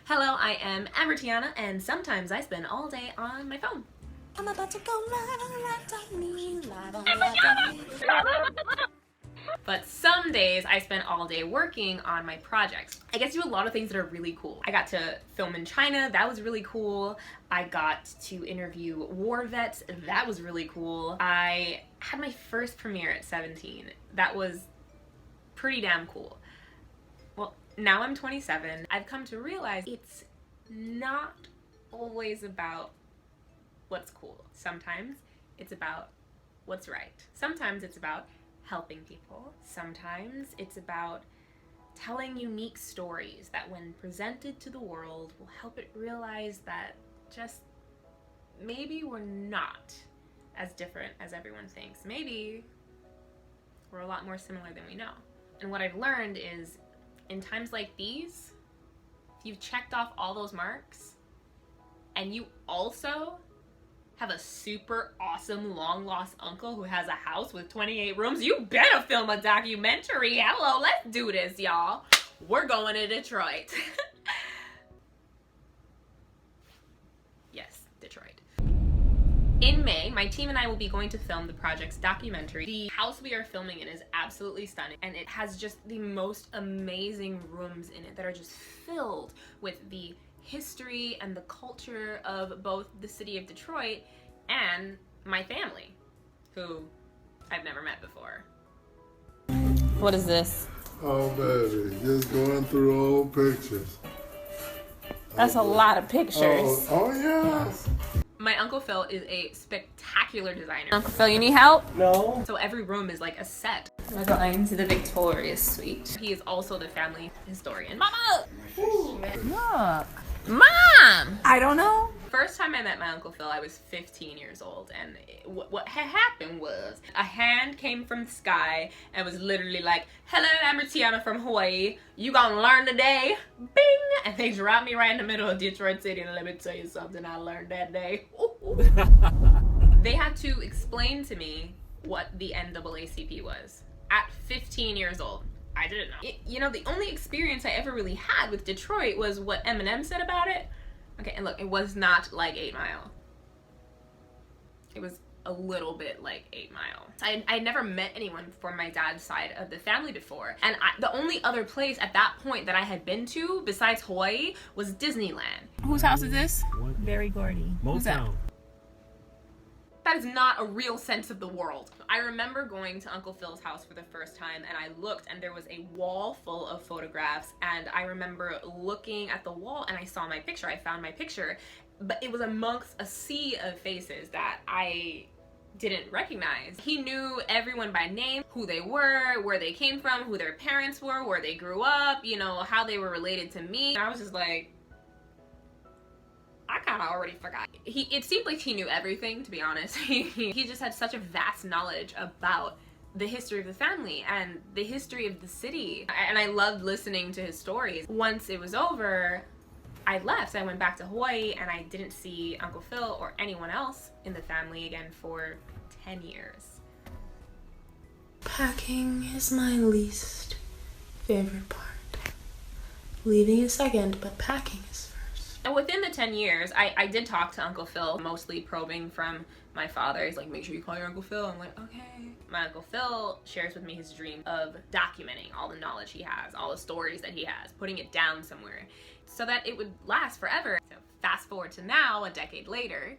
Hello, I am Ambertiana, and sometimes I spend all day on my phone. I'm about to go live on me. But some days I spend all day working on my projects. I get to do a lot of things that are really cool. I got to film in China, that was really cool. I got to interview war vets, that was really cool. I had my first premiere at 17. That was pretty damn cool. Well, now I'm 27. I've come to realize it's not always about what's cool. Sometimes it's about what's right. Sometimes it's about helping people. Sometimes it's about telling unique stories that when presented to the world will help it realize that just maybe we're not as different as everyone thinks. Maybe we're a lot more similar than we know. And what I've learned is in times like these, if you've checked off all those marks and you also have a super awesome long lost uncle who has a house with 28 rooms, you better film a documentary. Hello, let's do this, y'all. We're going to Detroit. Yes, Detroit. In May, my team and I will be going to film the project's documentary. The house we are filming in is absolutely stunning, and it has just the most amazing rooms in it that are just filled with the history and the culture of both the city of Detroit and my family, who I've never met before. What is this? Oh baby, just going through old pictures. That's a lot of pictures. Oh yes. My Uncle Phil is a spectacular designer. Uncle Phil, you need help? No. So every room is like a set. We're going to the Victoria Suite. He is also the family historian. Mama! Look. Mom! I don't know. First time I met my Uncle Phil, I was 15 years old, and what had happened was a hand came from the sky and was literally like, "Hello, I'm Tiana from Hawaii. You gonna learn today?" Bing! And they dropped me right in the middle of Detroit City, and let me tell you something I learned that day. They had to explain to me what the NAACP was at 15 years old. I didn't know. You know, the only experience I ever really had with Detroit was what Eminem said about it. Okay, and look, it was not like 8 Mile. It was a little bit like 8 Mile. I had never met anyone from my dad's side of the family before. And the only other place at that point that I had been to besides Hawaii was Disneyland. Whose house is this? Very Gordy. Motown. That is not a real sense of the world. I remember going to Uncle Phil's house for the first time, and I looked and there was a wall full of photographs, and I remember looking at the wall and I saw my picture. I found my picture, but it was amongst a sea of faces that I didn't recognize. He knew everyone by name, who they were, where they came from, who their parents were, where they grew up, you know, how they were related to me. And I was just like, I kind of already forgot. It seemed like he knew everything, to be honest. He just had such a vast knowledge about the history of the family and the history of the city. And I loved listening to his stories. Once it was over, I left. I went back to Hawaii and I didn't see Uncle Phil or anyone else in the family again for 10 years. Packing is my least favorite part. Leaving is second, but packing is first. And within the 10 years, I did talk to Uncle Phil, mostly probing from my father. He's like, make sure you call your Uncle Phil. I'm like, okay. My Uncle Phil shares with me his dream of documenting all the knowledge he has, all the stories that he has, putting it down somewhere so that it would last forever. So fast forward to now, a decade later,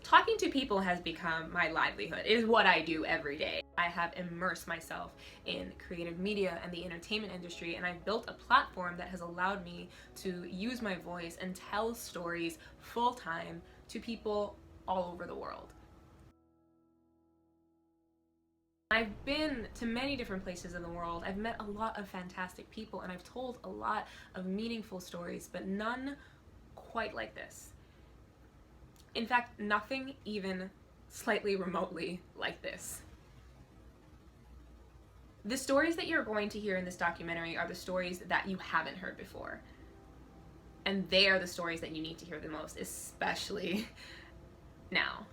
talking to people has become my livelihood. It is what I do every day. I have immersed myself in creative media and the entertainment industry, and I've built a platform that has allowed me to use my voice and tell stories full-time to people all over the world. I've been to many different places in the world. I've met a lot of fantastic people, and I've told a lot of meaningful stories, but none quite like this. In fact, nothing even slightly remotely like this. The stories that you're going to hear in this documentary are the stories that you haven't heard before. And they are the stories that you need to hear the most, especially now.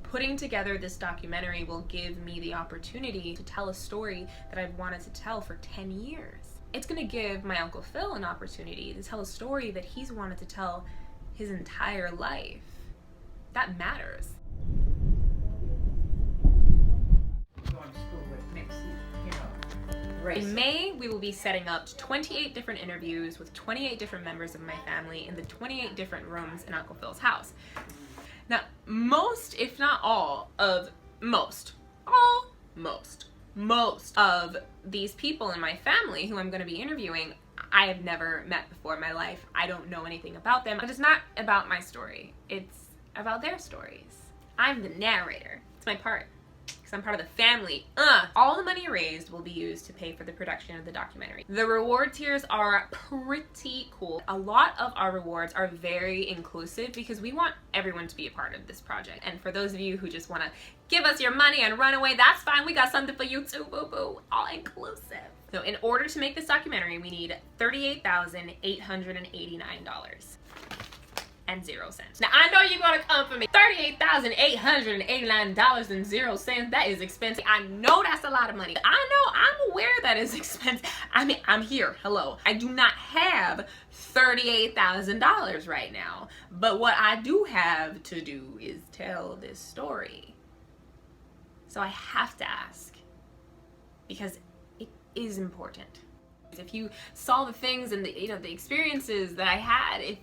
Putting together this documentary will give me the opportunity to tell a story that I've wanted to tell for 10 years. It's gonna give my Uncle Phil an opportunity to tell a story that he's wanted to tell his entire life. That matters. Going to school with mixed, races. In May, we will be setting up 28 different interviews with 28 different members of my family in the 28 different rooms in Uncle Phil's house. Now, most, if not all, of most of these people in my family who I'm going to be interviewing, I have never met before in my life. I don't know anything about them. But it's not about my story. It's about their stories. I'm the narrator. It's my part. Because I'm part of the family. All the money raised will be used to pay for the production of the documentary. The reward tiers are pretty cool. A lot of our rewards are very inclusive because we want everyone to be a part of this project. And for those of you who just want to give us your money and run away, that's fine. We got something for you too, boo-boo. All inclusive. So in order to make this documentary, we need $38,889. and 0 cents. Now I know you're gonna come for me. $38,889 and 0 cents. That is expensive. I know that's a lot of money. I know, I'm aware that is expensive. I mean, I'm here. Hello. I do not have $38,000 right now. But what I do have to do is tell this story. So I have to ask because it is important. If you saw the things and the experiences that I had,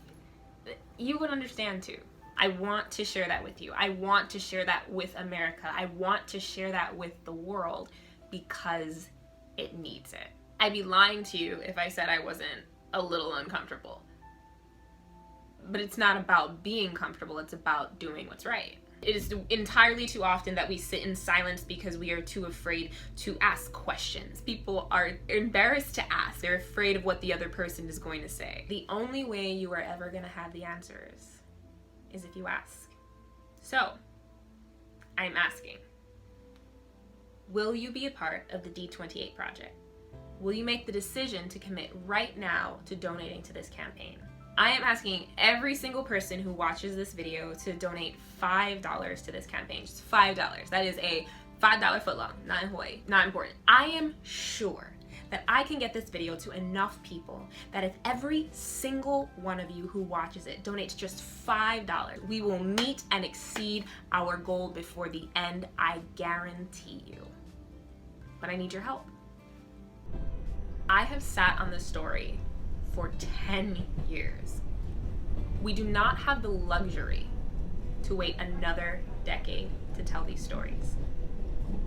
you would understand too. I want to share that with you. I want to share that with America. I want to share that with the world because it needs it. I'd be lying to you if I said I wasn't a little uncomfortable. But it's not about being comfortable, it's about doing what's right. It is entirely too often that we sit in silence because we are too afraid to ask questions. People are embarrassed to ask. They're afraid of what the other person is going to say. The only way you are ever going to have the answers is if you ask. So, I'm asking, will you be a part of the D28 project? Will you make the decision to commit right now to donating to this campaign? I am asking every single person who watches this video to donate $5 to this campaign. Just $5. That is a $5 footlong. Not in Hawaii. Not important. I am sure that I can get this video to enough people that if every single one of you who watches it donates just $5, we will meet and exceed our goal before the end. I guarantee you. But I need your help. I have sat on this story for 10 years. We do not have the luxury to wait another decade to tell these stories.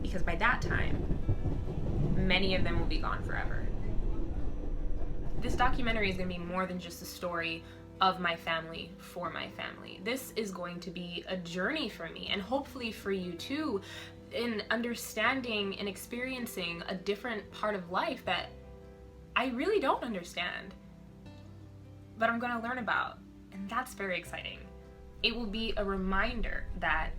Because by that time, many of them will be gone forever. This documentary is going to be more than just a story of my family for my family. This is going to be a journey for me and hopefully for you too in understanding and experiencing a different part of life that I really don't understand, but I'm going to learn about, and that's very exciting. It will be a reminder that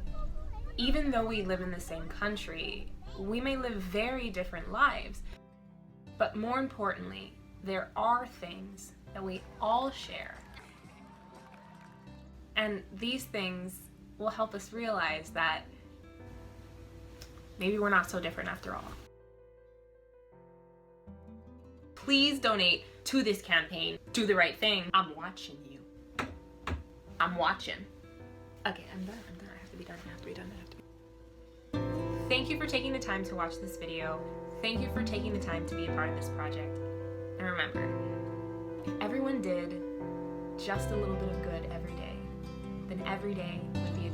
even though we live in the same country, we may live very different lives, but more importantly, there are things that we all share. And these things will help us realize that maybe we're not so different after all. Please donate to this campaign. Do the right thing. I'm watching you. I'm watching. Okay, I'm done. I have to be done. Thank you for taking the time to watch this video. Thank you for taking the time to be a part of this project. And remember, if everyone did just a little bit of good every day, then every day would be a